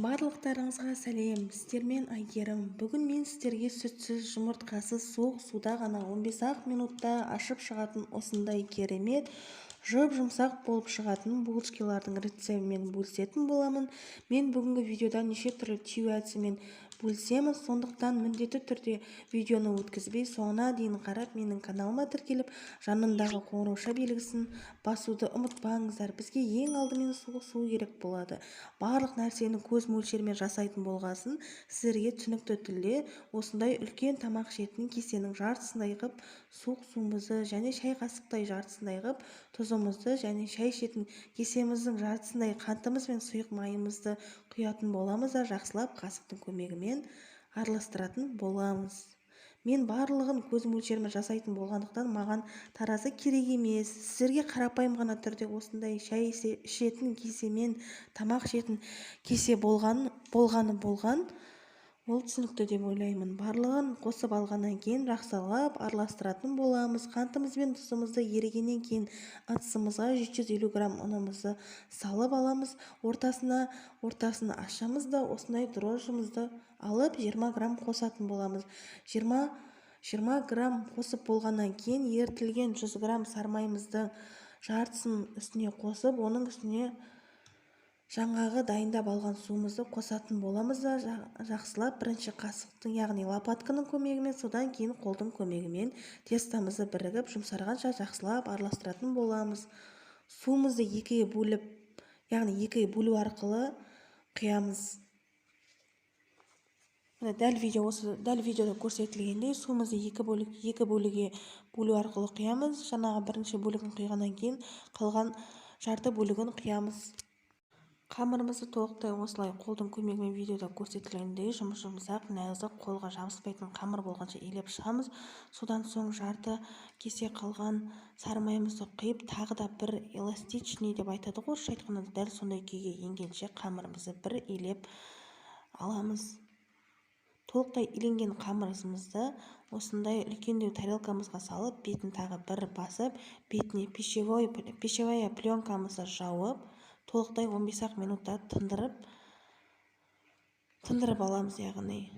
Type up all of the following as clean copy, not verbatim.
Барлықтарыңызға сәлем, сіздермен Айгерім. Бүгін мен сіздерге сүтсіз, жұмыртқасыз суық суда ғана 15-ақ минутта ашып шығатын осындай керемет, жұп-жұмсақ болып шығатын булочкалардың рецептімен бөлісетін боламын. Мен бүгінгі видеода неше түрлі тию әдісімен бөлісемін, сондықтан міндетті түрде видеоны өткізбей соңына дейін қарап менің каналыма тіркеліп, жанындағы қоңырауша белгісін басуды ұмытпаңыздар. Бізге ең алдымен суық су керек болады. Барлық нәрсені көз мөлшерімен жасайтын болғасын, сіздерге түсінікті тілде осындай үлкен тамақ ішетін кесенің жартысындай ғып суық суымызды және шай қасықтай жартысындай ғып тұзымызды және шай ішетін кесеміздің жартысындай қантымыз бен сұйық майымызды құятын боламыз да жақсылап қасықтың көмегімен араластыратын боламыз. Мен барлығын көз мөлшерімен жасайтын болғандықтан маған таразы керек емес. Сіздерге қарапайым ғана түрде осындай шай ішетін кесемен тамақ ішетін кесе болған. Ол түсінікті деп ойлаймын. Барлығын қосып алғаннан кейін жақсылап араластыратын боламыз. Қантымыз бен тұзымызды ерігеннен кейін ыдысымызға 750 грамм ұнымызды салып аламыз. Ортасын ашамыз да осындай дрожжымызды алып 20 грамм қосатын боламыз. 20 грамм қосып болғаннан кейін ерітілген 100 грамм сармайымызды жартысын үстіне қосып, оның үстіне жаңағы дайындап алған суымызды қосатын боламыз да жақсылап бірінші қасықтың, яғни лопатканың көмегімен, содан кейін қолдың көмегімен тестамызды бірігіп жұмсарғанша жақсылап араластыратын боламыз. Суымызды екіге бөліп, яғни екіге бөлу арқылы құямыз. Дәл видеода көрсетілгендей суымызды екі бөліге бөлу арқылы құямыз. Жаңағы бірінші бөлігін құйғаннан кейін қалған жарты бөлігін құямыз. Қамырымызды толықтай осылай қолдың көмегімен видеода көрсетілгендей жұмсақ, нәзік, қолға жабыспайтын қамыр болғанша илеп шығамыз. Содан соң жарты кесе қалған сармайымызды құйып, тағы да бір эластичный деп айтады ғой, орысша айтқанда дәл сондай күйге енгенше қамырымызды бір илеп аламыз. Толықтай иленген қамырымызды осындай үлкендеу тарелкамызға салып, бетін тағы бір басып, бетіне пищевая пленкамызды жауып, толықтай 15-ақ минутта тындырып аламыз. Яғни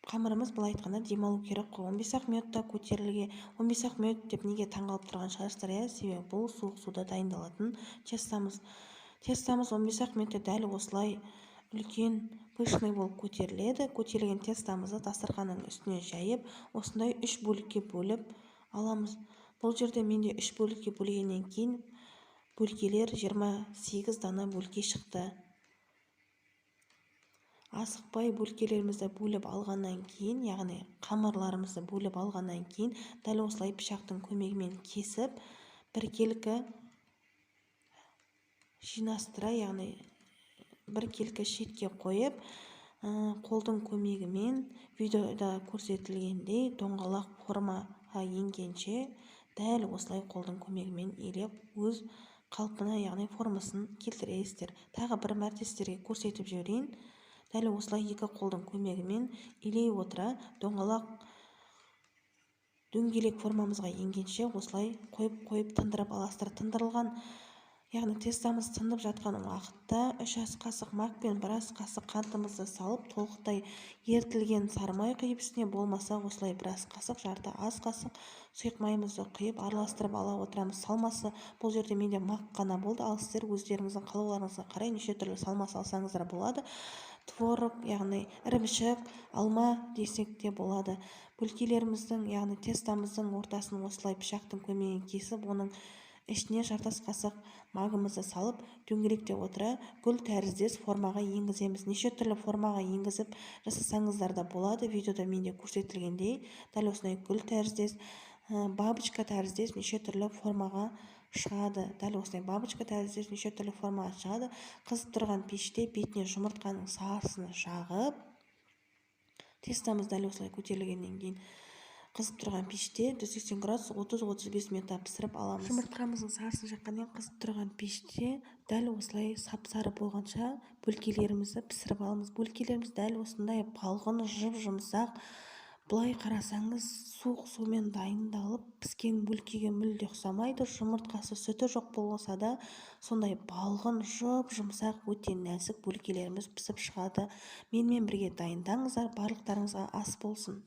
қамырымыз былай айтқанда демалу керек қой. 15-ақ минутта көтерілуге. 15-ақ минут деп неге таңғалып тұрған шығарсыздар? Себебі бұл суық суда дайындалатын тестамыз. Тестамыз 15-ақ минутта дәл осылай үлкен пышный болып көтеріледі. Көтерілген тестамызды дастарханның үстіне жайып, осындай 3 бөлікке бөліп аламыз. Бұл жерде менде 3 бөлікке бөлгеннен кейін бөлкелер 28 дана бөлке шықты. Асықпай бөлкелерімізді бөліп алғаннан кейін, яғни қамырларымызды бөліп алғаннан кейін, дәл осылай пышақтың көмегімен кесіп, біркелкі жинастыра, яғни біркелкі шетке қойып, қолдың көмегімен видеода көрсетілгендей доңғалақ формаға енгенше дәл осылай қолдың көмегімен илеп өз қалпына, яғни формасын келтіресіздер. Тағы бір мәрте сіздерге көрсетіп жіберейін. Дәл осылай екі қолдың көмегімен илей отыра дөңгелек формамызға енгенше осылай қойып тындырып аласыздар. Тындырылған, яғни тестамыз тынып жатқан уақытта 3 ас қасық мак пен 1 ас қасық қантымызды салып, толықтай ерітілген сармай құйып, үстіне болмаса осылай 1 ас қасық, жарты ас қасық сұйық майымызды құйып араластырып ала отырамыз. Салмасы бұл жерде менде мак қана болды, ал сіздер өздеріңіздің қалауларыңызға қарай неше түрлі салма салсаңыздар болады. Творог, яғни ірімшік, алма десек те болады. Бөлкелеріміздің, яғни тестамыздың ортасын осылай пышақтың көмегімен кесіп, оның ішіне жартас қасық магымызды салып, дөңгелекте отыра гүл тәріздес формаға енгіземіз. Неше түрлі формаға енгізіп жасасаңыздар да болады. Видеода менде көрсетілгендей дәл осындай гүл тәріздес, бабочка тәріздес неше түрлі формаға шығады. Дәл осындай бабочка тәріздес неше түрлі формаға шығады. Қызып тұрған пеште бетіне жұмыртқаның сарысын жағып, тестамыз дәл осылай көтерілгеннен кейін қызып тұрған пеште 180 градус 30-35 минутта пісіріп аламыз. Жұмыртқамыздың сарысын жаққаннан қызып тұрған пеште дәл осылай сап-сары болғанша бөлкелерімізді пісіріп аламыз. Бөлкелеріміз дәл осындай балғын, жұп-жұмсақ былай қарасаңыз суық сумен дайындалып піскен бөлкеге мүлде ұқсамайды. Жұмыртқасы, сүті жоқ болса да сондай балғын, жұп-жұмсақ, өте нәзік бөлкелеріміз пісіп шығады. Менімен бірге дайындаңыздар, барлықтарыңызға ас болсын.